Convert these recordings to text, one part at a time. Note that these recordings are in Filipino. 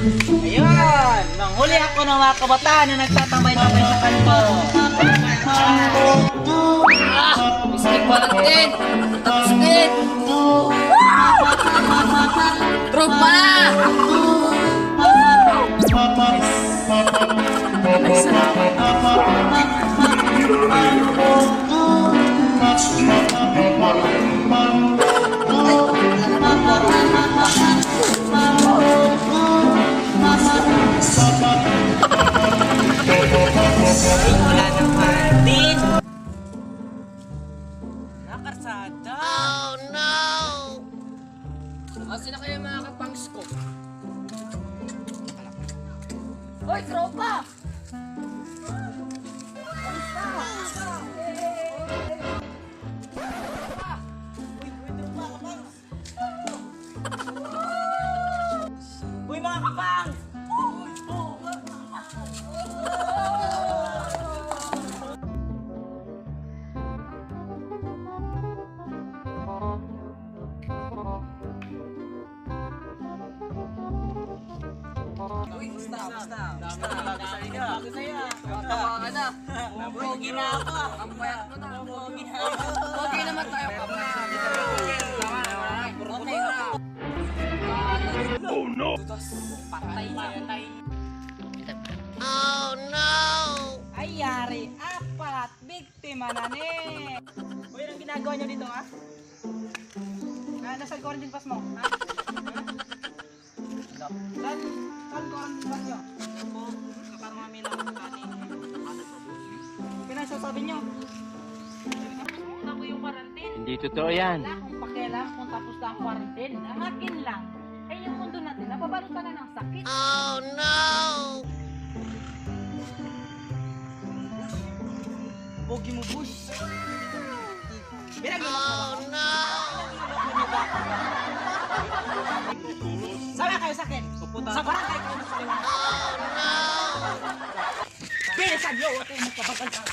Ayun! Manghuli ako ng mga kabataan na nagtatambay-tambay sa kanto. Biscuit Valentine! Biscuit! Tropa! Ay, salamat. Wala naman din. Nakarsada. Kasi na kayo mga kapangs ko. Hoy, tropa! Uy mga kapang! Uy, basta. Bago sa'yo. Tawa ka na. Pogi na ako. Ang payat mo na. Pogi na ako. Okay naman tayo ka pa. Okay na. Oh no! Patay na. Ay, yari. Apat. Biktima na ni. Uy, anong ginagawa nyo dito, ha? Nasa quarantine pass mo, ha? Saan quarantine pass nyo? Ako, kaparang mami lang ang kanin. Pinasasabi nyo? Ako yung quarantine. Hindi totoo yan. Wala akong pakialam kung tapos na ang quarantine. Ang akin lang, ay yung mundo natin, nababalutan na ng sakit. Pogi mo, bush. Binagulok mo ba? Sama kayo sa akin. Sa barangay kayo sa liwanag. Bilisan nyo! Huwag kayo magkabagal-bagal.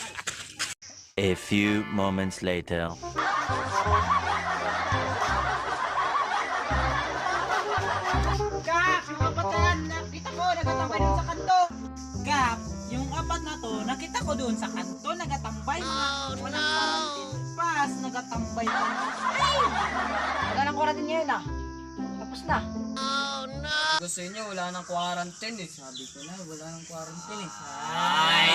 A few moments later. Kap, yung apat na yan, nakita ko, nagatambay dun sa kanto. Kap, yung apat na to, nakita ko dun sa kanto, nagatambay. Walang quarantine pass, nagatambay pa. Wala nang quarantine ngayon ah. Tapos na. Gusto niyo, wala nang quarantine eh. Sabi ko na, wala nang quarantine eh. Ay!